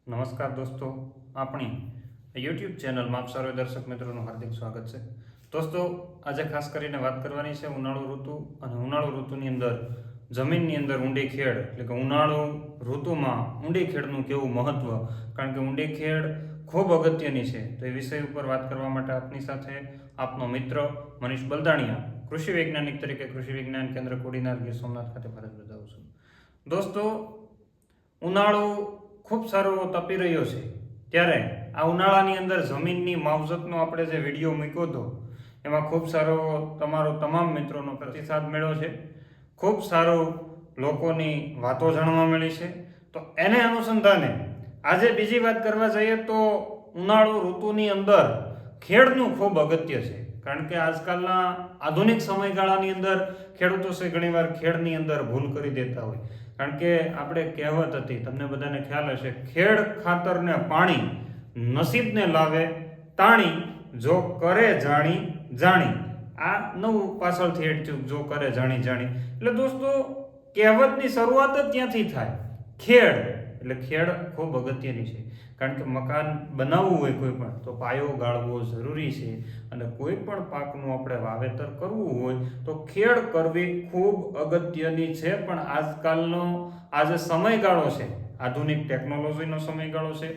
નમસ્કાર દોસ્તો, આપણી યુટ્યુબ ચેનલમાં આપ સર્વે દર્શક મિત્રોનું હાર્દિક સ્વાગત છે. દોસ્તો, આજે ખાસ કરીને વાત કરવાની છે ઉનાળુ ઋતુ અને ઉનાળુ ઋતુની અંદર જમીનની અંદર ઊંડી ખેડ, એટલે કે ઉનાળુ ઋતુમાં ઊંડી ખેડનું કેવું મહત્વ, કારણ કે ઊંડી ખેડ ખૂબ અગત્યની છે. તો એ વિષય ઉપર વાત કરવા માટે આપની સાથે આપનો મિત્ર મનીષ બલદાણિયા, કૃષિ વૈજ્ઞાનિક તરીકે કૃષિ વિજ્ઞાન કેન્દ્ર કોડીનાર, ગીર સોમનાથ ખાતે ફરજ બજાવું છું. દોસ્તો, ઉનાળુ ખૂબ સારો તપી રહ્યો છે, ત્યારે આ ઉનાળાની અંદર જમીનની માવજતનો આપણે જે વિડીયો મૂક્યો હતો એમાં ખૂબ સારો તમારો તમામ મિત્રોનો પ્રતિસાદ મળ્યો છે. ખૂબ સારું લોકોની વાતો જાણવા મળી છે. તો એને અનુસંધાને આજે બીજી વાત કરવા જઈએ તો ઉનાળુ ઋતુની અંદર ખેડનું ખૂબ અગત્ય છે, કારણ કે આજકાલના આધુનિક સમયગાળાની અંદર ખેડૂતો છે ઘણીવાર ખેડની અંદર ભૂલ કરી દેતા હોય. કારણ કે આપણે કહેવત હતી, તમને બધાને ખ્યાલ હશે, ખેડ ખાતરને પાણી, નસીબને લાવે તાણી, જો કરે જાણી જાણી. આ નવું પાછળથી એડ થયું, જો કરે જાણી જાણી. એટલે દોસ્તો, કહેવતની શરૂઆત જ ત્યાંથી થાય. ખેડ એટલે ખેડ ખૂબ અગત્યની છે, કારણ કે મકાન બનાવવું હોય કોઈ પણ તો પાયો ગાળવો જરૂરી છે, અને કોઈ પણ પાકનું આપણે વાવેતર કરવું હોય તો ખેડ કરવી ખૂબ અગત્યની છે. પણ આજકાલનો આ જે સમયગાળો છે, આધુનિક ટેકનોલોજીનો સમયગાળો છે,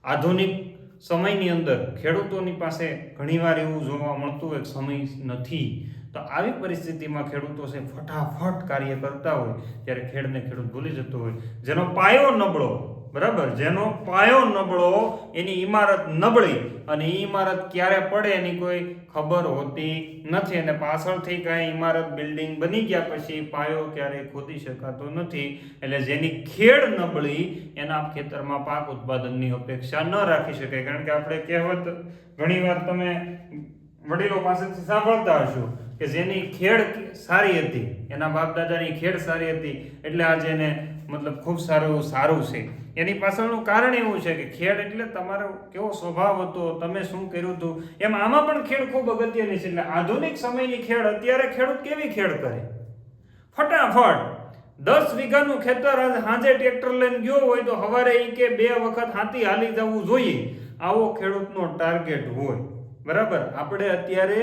આધુનિક સમયની અંદર ખેડૂતોની પાસે ઘણીવાર એવું જોવા મળતું હોય સમય નથી. તો આવી પરિસ્થિતિમાં ખેડૂતો છે ફટાફટ કાર્ય કરતા હોય ત્યારે ખેડને ખેડૂત ભૂલી જતો હોય. જેનો પાયો નબળો, બરાબર, જેનો પાયો નબળો, એની ઇમારત નબળી, અને એ ઇમારત ક્યારે પડે એની કોઈ ખબર હોતી નથી. અને પાછળથી કાંઈ ઇમારત બિલ્ડિંગ બની ગયા પછી પાયો ક્યારેય ખોદી શકાતો નથી. એટલે જેની ખેડ નબળી એના ખેતરમાં પાક ઉત્પાદનની અપેક્ષા ન રાખી શકાય. કારણ કે આપણે કહેવત ઘણીવાર તમે વડીલો પાસેથી સાંભળતા હશો કે જેની ખેડ સારી હતી, એના બાપ દાદાની ખેડ સારી હતી એટલે આજે એને મતલબ ખૂબ સારું છે. એની પાછળનું કારણ એવું છે કે ખેડ એટલે તમારો કેવો સ્વભાવ હતો, તમે શું કર્યું હતું, એમ આમાં પણ ખેડ ખૂબ અગત્યની છે. એટલે આધુનિક સમયની ખેડ, અત્યારે ખેડૂત કેવી ખેડ કરે, ફટાફટ 10 વીઘાનું ખેતર સાંજે ટ્રેક્ટર લઈને ગયો હોય તો સવારે ઈ કે 2 વખત હાથી હાલી જવું જોઈએ, આવો ખેડૂતનો ટાર્ગેટ હોય. બરાબર, આપણે અત્યારે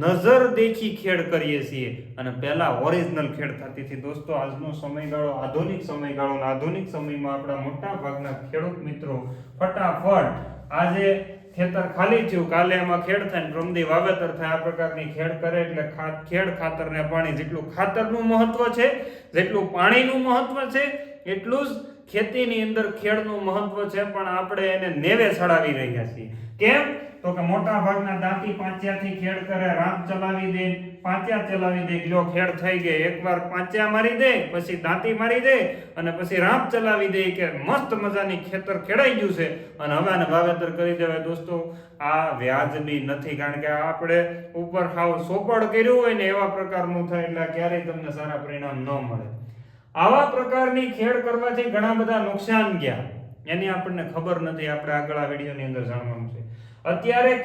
નજર દેખી ખેડ કરીએ છીએ, અને પહેલા ઓરિજિનલ ખેડ થતી હતી. દોસ્તો, આજનો સમયગાળો આધુનિક સમયગાળો, આધુનિક સમયમાં આપણા મોટા ભાગના ખેડૂત મિત્રો ફટાફટ આજે ખેતર ખાલી થયું, કાલે એમાં ખેડ થાય, પ્રમદી વાવેતર થાય, આ પ્રકારની ખેડ કરે. એટલે ખેડ ખાતરને પાણી, જેટલું ખાતરનું મહત્વ છે, જેટલું પાણીનું મહત્વ છે, એટલું જ ખેતીની અંદર ખેડનું મહત્વ છે. પણ આપણે એને નેવે ચડાવી રહ્યા છીએ. કેમ? તો કે મોટા ભાગના દાંતી પાંચ્યાથી ખેડ કરે, રામ ચલાવી દે, પાંચ્યા ચલાવી દે, લ્યો ખેડ થઈ ગઈ. એકવાર પાંચ્યા મારી દે, પછી દાંતી મારી દે, અને પછી રામ ચલાવી દે કે મસ્ત મજાની ખેતર ખેડાઈ ગયું છે અને હવે આને વાવેતર કરી દેવાય. દોસ્તો, આ વ્યાજબી નથી, કારણ કે આપણે ઉપર હાવ સોપડ કર્યું હોય ને એવા પ્રકારનું થાય, એટલે ક્યારેય તમને સારા પરિણામ ન મળે. આવા પ્રકારની ખેડ કરવાથી ઘણા બધા નુકસાન ગયા, એની આપણને ખબર નથી. આપણે આગળ આ વિડીયોની અંદર જાણવાનું છે. અત્યારે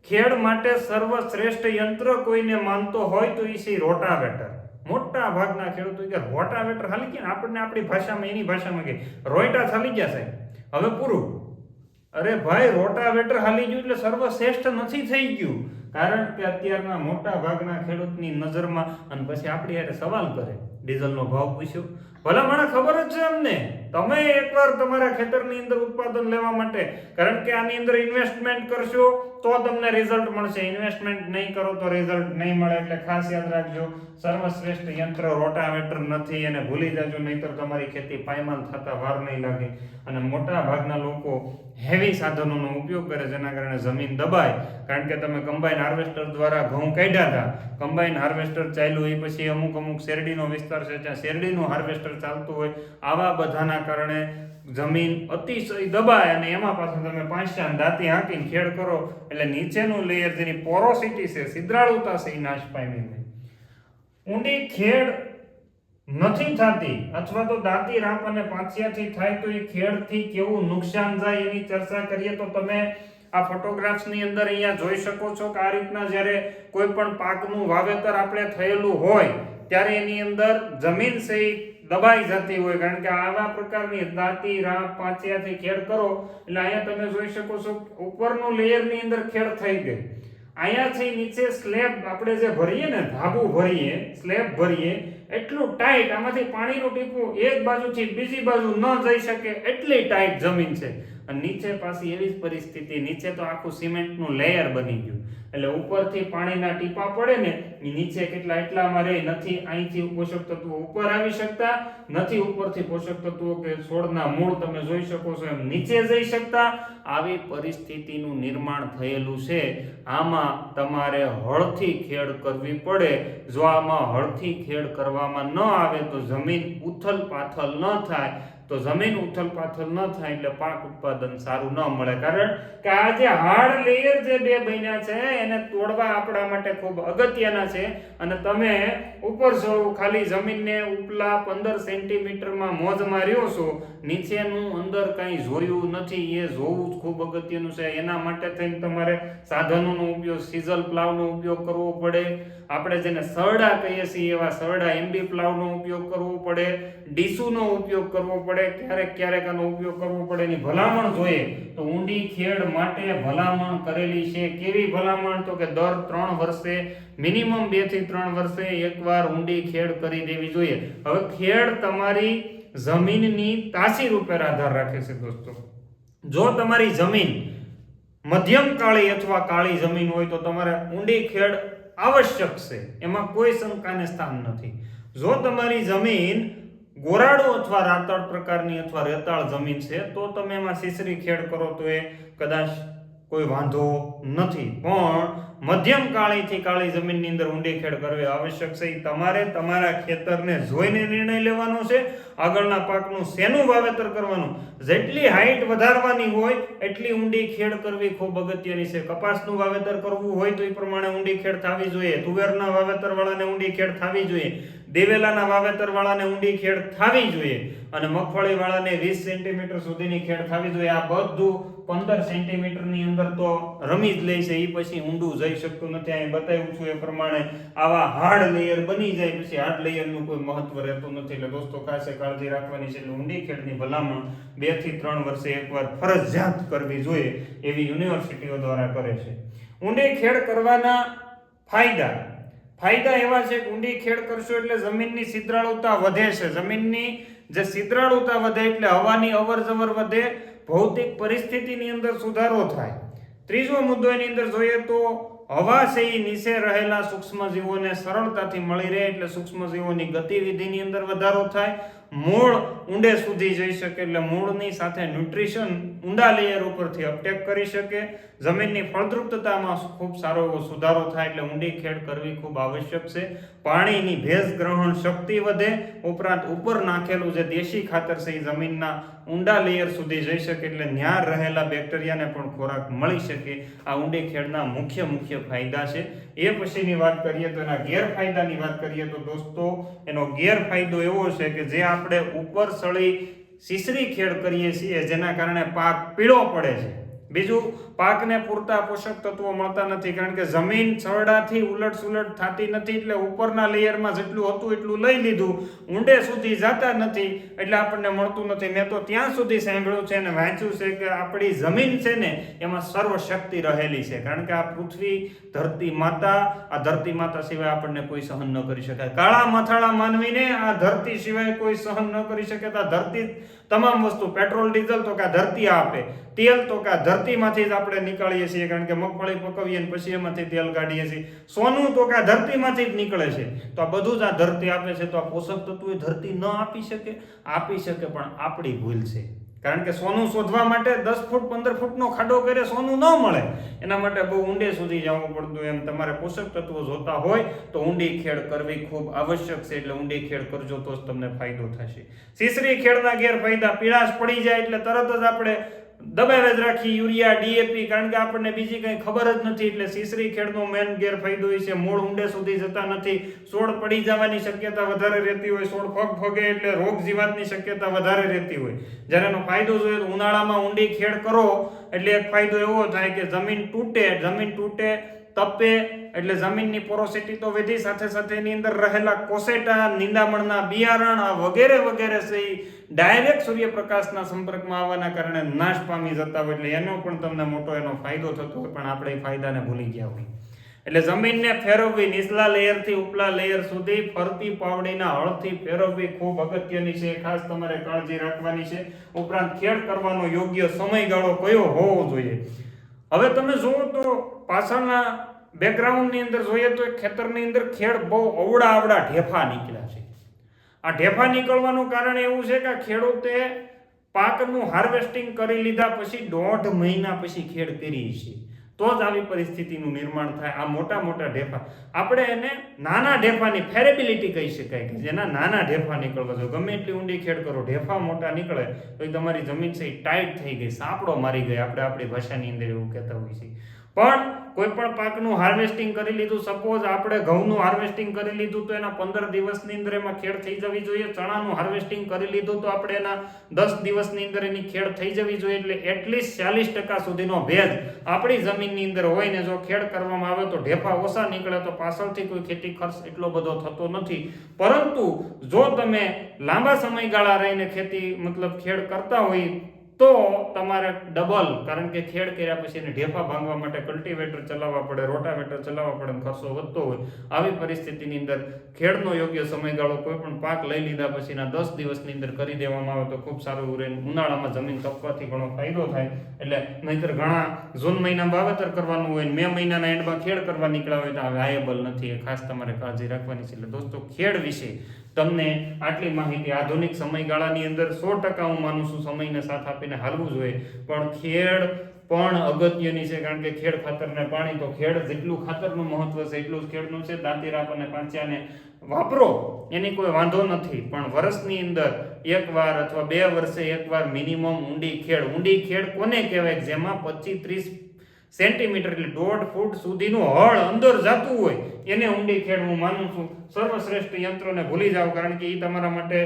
ખેડ માટે સર્વશ્રેષ્ઠ યંત્ર કોઈને માનતો હોય તો એ છે રોટાવેટર. મોટા ભાગના ખેડૂતો કે રોટાવેટર હાલી ગયા, આપણને આપણી ભાષામાં, એની ભાષામાં કે રોયટા ચાલી ગયા સાહેબ, હવે પૂરું. અરે ભાઈ, રોટાવેટર હાલી ગયું એટલે સર્વશ્રેષ્ઠ નથી થઈ ગયું, કારણ કે અત્યારના મોટા ભાગના ખેડૂતની નજરમાં, અને પછી આપણી યારે સવાલ કરે, ડીઝલનો ભાવ પૂછ્યો, ભલા મને ખબર જ છે અમને, તમે એકવાર તમારા ખેતરની અંદર ઉત્પાદન લેવા માટે, કારણ કે આની અંદર ઇન્વેસ્ટમેન્ટ કરશો તો તમને રિઝલ્ટ મળશે, ઇન્વેસ્ટમેન્ટ નહીં કરો તો રિઝલ્ટ નહીં મળે. એટલે ખાસ યાદ રાખજો, સર્વશ્રેષ્ઠ યંત્ર રોટાવેટર નથી, એને ભૂલી જાજો, નહીતર તમારી ખેતી પાયમાલ થતા વાર નહીં લાગે. અને મોટા ભાગના લોકો હેવી સાધનોનો ઉપયોગ કરે, જેના કારણે જમીન દબાય. કારણ કે તમે કમ્બાઈન હાર્વેસ્ટર દ્વારા ઘઉં કાઢ્યા હતા, કમ્બાઈન હાર્વેસ્ટર ચાલ્યું, એ પછી અમુક શેરડીનો વિસ્તાર છે ત્યાં શેરડીનું હાર્વેસ્ટર ચાલતું હોય, આવા બધાના કારણે જમીન અતિશય દબાય, અને એમાં પાછું તમે પાંચા દાંતી હાંકીને ખેડ કરો એટલે નીચેનું લેયર, જેની પોરોસિટી છે, છિદ્રાળુતા છે, એ નાશ પામી જાય. ઊંડી ખેડ નથી થતી, અથવા તો દાંતી રાપ અને પાંચિયાથી થાય તો એ ખેડથી કેવું નુકસાન જાય એની ચર્ચા કરીએ તો તમે આ ફોટોગ્રાફ્સની અંદર અહીંયા જોઈ શકો છો કે આ રીતના જ્યારે કોઈ પણ પાકનું વાવેતર આપણે થયેલું હોય ત્યારે એની અંદર જમીન છે દબાઈ જતી હોય, કારણ કે આવા પ્રકારની દાંતી રાપ પાંચિયાથી ખેડ કરો એટલે અહીંયા તમે જોઈ શકો છો ઉપરનું લેયરની અંદર ખેડ થઈ ગઈ. અહીંયાથી નીચે સ્લેબ આપણે જે ભરીએ ને, ધાબુ ભરીએ, સ્લેબ ભરીએ, એટલું ટાઈટ આમાંથી પાણીનું ટીપું એક બાજુથી બીજી બાજુ ન જઈ શકે એટલી ટાઈટ જમીન છે. અને નીચે પાછી એવી જ પરિસ્થિતિ, નીચે તો આખું સિમેન્ટનું લેયર બની ગયું એટલે ઉપરથી પાણીના ટીપા પડે ને એ નીચે કેટલા એટલામાં રહે, નથી અહીંથી પોષક તત્વો ઉપર આવી શકતા, નથી ઉપરથી પોષક તત્વો કે છોડના મૂળ તમે જોઈ શકો છો એમ નીચે જઈ શકતા. આવી પરિસ્થિતિનું નિર્માણ થયેલું છે. આમાં તમારે હળથી ખેડ કરવી પડે. જો આમાં હળથી ખેડ કરવામાં ન આવે તો જમીન ઉથલ પાથલ ન થાય, તો જમીન ઉથલ પાથલ ન થાય એટલે પાક ઉત્પાદન સારું ન મળે. કારણ કે આ જે હાર્ડ લેયર જે બે બન્યા છે એને તોડવા આપણા માટે ખૂબ અગત્યના છે. અને તમે ઉપર છો ખાલી જમીનને ઉપલા 15 સેન્ટીમીટરમાં મોજ માર્યો છો, નીચેનું અંદર કંઈ જોયું નથી, એ જોવું ખૂબ અગત્યનું છે. એના માટે થઈને તમારે સાધનોનો ઉપયોગ, સિઝલ પ્લાવનો ઉપયોગ કરવો પડે. આપણે જેને સરડા કહીએ છીએ એવા સરડા એમડી પ્લાવનો ઉપયોગ કરવો પડે, ડીસુનો ઉપયોગ કરવો પડે, ક્યારેક આનો ઉપયોગ કરવો પડે. એની ભલામણ જોઈએ તો ઊંડી ખેડ માટે ભલામણ કરેલી છે. કેવી ભલામણ? તો કે દર 3 વર્ષે મિનિમમ 2 થી 3 વર્ષે એકવાર ઊંડી ખેડ કરી દેવી જોઈએ. હવે ખેડ તમારી જમીનની તાસીર ઉપર આધાર રાખે છે દોસ્તો. જો તમારી જમીન મધ્યમ કાળી અથવા કાળી જમીન હોય તો તમારે ઊંડી ખેડ આવશ્યક છે, એમાં કોઈ શંકાને સ્થાન નથી. જો તમારી જમીન ગોરાડો અથવા રાતળ પ્રકારની અથવા રેતાળ જમીન છે તો તમે એમાં સીસરી ખેડ કરો તો એ કદાચ કોઈ વાંધો નથી. પણ મધ્યમ કાળીથી કાળી જમીનની અંદર ઊંડી ખેડ કરવી આવશ્યક છે. તમારે તમારા ખેતરને જોઈને નિર્ણય લેવાનો છે. આગળના પાકનું શેનું વાવેતર કરવાનું, જેટલી હાઈટ વધારવાની હોય એટલી ઊંડી ખેડ કરવી ખૂબ અગત્યની છે. કપાસનું વાવેતર કરવું હોય તો એ પ્રમાણે ઊંડી ખેડ થવી જોઈએ. તુવેરના વાવેતર વાળાને ઊંડી ખેડ થવી જોઈએ. દિવેલાના વાવેતર વાળાને ઊંડી ખેડ થવી જોઈએ. અને મગફળી વાળાને 20 સેન્ટીમીટર સુધીની ખેડ થવી જોઈએ. આ બધું 15 સેન્ટીમીટરની અંદર તો રમી જ લે છે, એ પછી ઊંડું જઈ શકતું નથી. અહીં બતાવ્યું છું એ પ્રમાણે આવા હાર્ડ લેયર બની જાય પછી હાર્ડ લેયરનું કોઈ મહત્વ રહેતું નથી. એટલે દોસ્તો ખાસ કાળજી રાખવાની છે. એટલે ઊંડી ખેડની ભલામણ 2 થી 3 વર્ષે એકવાર ફરજિયાત કરવી જોઈએ એવી યુનિવર્સિટીઓ દ્વારા કરે છે. ઊંડી ખેડ કરવાના ફાયદા એવા છે કે ઊંડી ખેડ કરશો એટલે જમીનની છિદ્રાળુતા વધે છે. જમીનની જે છિદ્રાળુતા વધે એટલે હવાની અવર જવર વધે, ભૌતિક પરિસ્થિતિની અંદર સુધારો થાય. ત્રીજો મુદ્દો એની અંદર જોઈએ તો હવા છે એ નીચે રહેલા સૂક્ષ્મજીવોને સરળતાથી મળી રહે એટલે સૂક્ષ્મજીવોની ગતિવિધિની અંદર વધારો થાય. મૂળ ઊંડે સુધી જઈ શકે એટલે મૂળની સાથે ન્યુટ્રિશન ઊંડા લેયર ઉપરથી અપટેક કરી શકે. જમીનની ફળદ્રુપતામાં ખૂબ સારો એવો સુધારો થાય એટલે ઊંડી ખેડ કરવી ખૂબ આવશ્યક છે. પાણીની ભેજ ગ્રહણ શક્તિ વધે. ઉપરાંત ઉપર નાખેલું જે દેશી ખાતર છે એ જમીનના ઊંડા લેયર સુધી જઈ શકે એટલે ન્યાર રહેલા બેક્ટેરિયાને પણ ખોરાક મળી શકે. આ ઊંડી ખેડના મુખ્ય ફાયદા છે. એ પછીની વાત કરીએ તો એના ગેરફાયદાની વાત કરીએ તો દોસ્તો એનો ગેરફાયદો એવો છે કે જે આપણે ઉપર સળી સીસરી ખેડ કરીએ છીએ જેના કારણે પાક પીળો પડે છે. બીજું, પાકને પૂરતા પોષક તત્વો મળતા નથી કારણ કે જમીન છરડાથી ઉલટ સુલટ થતી નથી એટલે ઉપરના લેયરમાં જેટલું હતું એટલું લઈ લીધું, ઊંડે સુધી જતા નથી એટલે આપણને મળતું નથી. મેં તો ત્યાં સુધી સાંભળ્યું છે અને વાંચ્યું છે કે આપણી જમીન છે ને એમાં સર્વશક્તિ રહેલી છે કારણ કે આ પૃથ્વી ધરતી માતા સિવાય આપણને કોઈ સહન ન કરી શકાય. કાળા મથાળા માનવીને આ ધરતી સિવાય કોઈ સહન ન કરી શકે. તો આ ધરતી તમામ વસ્તુ, પેટ્રોલ ડીઝલ તો કે ધરતી આપે, તેલ તો કે ધરતીમાંથી જ આપણે નીકાળીએ છીએ કારણ કે મગફળી પકવીએ ને પછી એમાંથી તેલ કાઢીએ છીએ. સોનું તો કે ધરતીમાંથી જ નીકળે છે. તો આ બધું જ આ ધરતી આપે છે. તો આ પોષક તત્વો ધરતી ન આપી શકે? આપી શકે, પણ આપણી ભૂલ છે. કારણ કે સોનું શોધવા માટે 10 ફૂટ 15 ફૂટનો ખાડો કરે સોનું ન મળે. એના માટે બહુ ઊંડે સુધી જવું પડતું. એમ તમારે પોષક તત્વો જોતા હોય તો ઊંડી ખેડ કરવી ખૂબ આવશ્યક છે. એટલે ઊંડી ખેડ કરજો તો જ તમને ફાયદો થશે. સીસરી ખેડના ગેરફાયદા, પીળાશ પડી જાય એટલે તરત જ આપણે દબાવે જ રાખી યુરિયા, ડીએપી, કારણ કે આપણને બીજી કંઈ ખબર જ નથી. એટલે સીસરી ખેડનો મેન ગેરફાયદો એ છે મૂળ ઊંડે સુધી જતા નથી. છોડ પડી જવાની શક્યતા વધારે રહેતી હોય. છોડ ફગે એટલે રોગ જીવાતની શક્યતા વધારે રહેતી હોય. જ્યારે એનો ફાયદો જોઈએ તો ઉનાળામાં ઊંડી ખેડ કરો એટલે એક ફાયદો એવો થાય કે જમીન તૂટે, તપે એટલે જમીનની પોરોસિટી તો વધી, સાથે સાથે એની અંદર રહેલા કોસેટા, નિંદામણના બિયારણ આ વગેરે વગેરે છે એ ડાયરેક્ટ સૂર્યપ્રકાશના સંપર્કમાં આવવાના કારણે નાશ પામી જતા હોય, એટલે એનો પણ તમને મોટો એનો ફાયદો થતો હોય, પણ આપણે એ ફાયદાને ભૂલી ગયા હોય. એટલે જમીનને ફેરવવી, નીચલા લેયરથી ઉપલા લેયર સુધી ફરતી પાવડીના હળથી ફેરવવી ખૂબ અગત્યની છે, ખાસ તમારે કાળજી રાખવાની છે. ઉપરાંત ખેડ કરવાનો યોગ્ય સમયગાળો કયો હોવો જોઈએ. હવે તમે જુઓ તો પાછળના બેકગ્રાઉન્ડની અંદર જોઈએ તો ખેતરની અંદર ખેડ બહુ અવડા ઢેફા નીકળ્યા છે. આ ઢેફા નીકળવાનું કારણ એવું છે કે ખેડૂતે પાકનું હાર્વેસ્ટિંગ કરી લીધા પછી 1.5 મહિના પછી ખેડ કરી છે, તો જ આવી પરિસ્થિતિનું નિર્માણ થાય. આ મોટા ઢેફા, આપણે એને નાના ઢેફાની ફેરેબિલિટી કહી શકાય, કે જેના નાના ઢેફા નીકળવા જોઈએ. ગમે એટલી ઊંડી ખેડ કરો, ઢેફા મોટા નીકળે તો એ તમારી જમીન છે એ ટાઈટ થઈ ગઈ, સાંપડો મારી ગઈ, આપણે આપણી ભાષાની અંદર એવું કહેતા હોઈએ છીએ. પણ કોઈ પણ પાકનું હાર્વેસ્ટિંગ કરી લીધું, સપોઝ આપણે ઘઉંનું હાર્વેસ્ટિંગ કરી લીધું તો એના 15 દિવસની અંદર એમાં ખેડ થઈ જવી જોઈએ. ચણાનું હાર્વેસ્ટિંગ કરી લીધું તો આપણે એના 10 દિવસની અંદર એની ખેડ થઈ જવી જોઈએ. એટલે એટલીસ્ટ 40% સુધીનો ભેજ આપણી જમીનની અંદર હોય ને જો ખેડ કરવામાં આવે તો ઢેફા ઓછા નીકળે તો પાછળથી કોઈ ખેતી ખર્ચ એટલો બધો થતો નથી. પરંતુ જો તમે લાંબા સમયગાળા રહીને ખેતી ખેડ કરતા હોય તો તમારે ડબલ, કારણ કે ખેડ કર્યા પછી એને ઢેફા ભાંગવા માટે કલ્ટિવેટર ચલાવવા પડે, રોટાવેટર ચલાવવા પડે, ખર્ચો વધતો હોય. આવી પરિસ્થિતિની અંદર ખેડનો યોગ્ય સમયગાળો કોઈ પણ પાક લઈ લીધા પછીના 10 દિવસની અંદર કરી દેવામાં આવે તો ખૂબ સારું રહે. ઉનાળામાં જમીન તપવાથી ઘણો ફાયદો થાય. એટલે નહીતર ઘણા જૂન મહિના વાવેતર કરવાનું હોય, મે મહિનાના એન્ડમાં ખેડ કરવા નીકળ્યા હોય તો આ વાયેબલ નથી. એ ખાસ તમારે કાળજી રાખવાની છે. એટલે દોસ્તો, ખેડ વિશે તમને આટલી માહિતી આધુનિક સમયગાળાની અંદર 100% હું માનું છું સમયને સાથ આપીને હાલવું જોઈએ. પણ ખેડ પણ અગત્યની છે, કારણ કે ખેડ ખાતરને પાણી, તો ખેડ જેટલું ખાતરનું મહત્વ છે એટલું જ ખેડનું છે. દાંતીરાપ અને પાંચિયાને વાપરો એની કોઈ વાંધો નથી, પણ વર્ષની અંદર એકવાર અથવા 2 વર્ષે એકવાર મિનિમમ ઊંડી ખેડ કોને કહેવાય? જેમાં 25-30 સેન્ટીમીટર એટલે 1.5 ફૂટ સુધીનું હળ અંદર જતું હોય એને ઊંડી ખેડ હું માનું છું. સર્વશ્રેષ્ઠ યંત્રોને ભૂલી જાઓ, કારણ કે એ તમારા માટે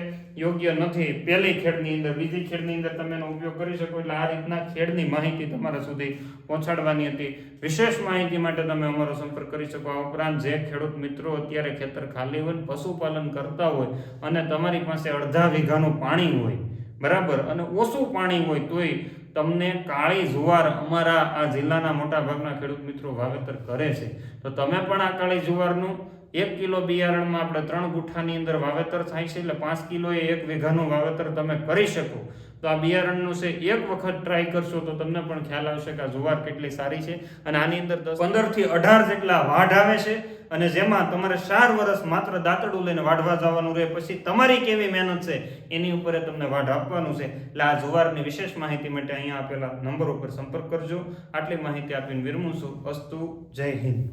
યોગ્ય નથી. પહેલી ખેડની અંદર, બીજી ખેડની અંદર તમે એનો ઉપયોગ કરી શકો. એટલે આ રીતના ખેડની માહિતી તમારા સુધી પહોંચાડવાની હતી. વિશેષ માહિતી માટે તમે અમારો સંપર્ક કરી શકો. આ ઉપરાંત જે ખેડૂત મિત્રો અત્યારે ખેતર ખાલી હોય, પશુપાલન કરતા હોય અને તમારી પાસે અડધા વીઘાનું પાણી હોય, બરાબર, અને ઓછું પાણી હોય તોય તમને કાળી જુવાર અમારા આ જિલ્લાના મોટા ભાગના ખેડૂત મિત્રો વાવેતર કરે છે, તો તમે પણ આ કાળી જુવારનું 1 કિલો બિયારણમાં આપણે 3 ગુઠ્ઠાની અંદર વાવેતર થાય છે, એટલે 5 કિલોએ 1 વીઘાનું વાવેતર તમે કરી શકો. તો આ બિયારણનું છે એક વખત ટ્રાય કરશો તો તમને પણ ખ્યાલ આવશે કે આ જુવાર કેટલી સારી છે. અને આની અંદર 15 થી 18 જેટલા વાઢ આવે છે, અને જેમાં તમારે 4 વર્ષ માત્ર દાંતડું લઈને વાઢવા જવાનું રહે. પછી તમારી કેવી મહેનત છે એની ઉપર તમને વાઢ આપવાનું છે. એટલે આ જુવારની વિશેષ માહિતી માટે અહીંયા આપેલા નંબર ઉપર સંપર્ક કરજો. આટલી માહિતી આપીને વિરમું છું. અસ્તુ, જય હિન્દ.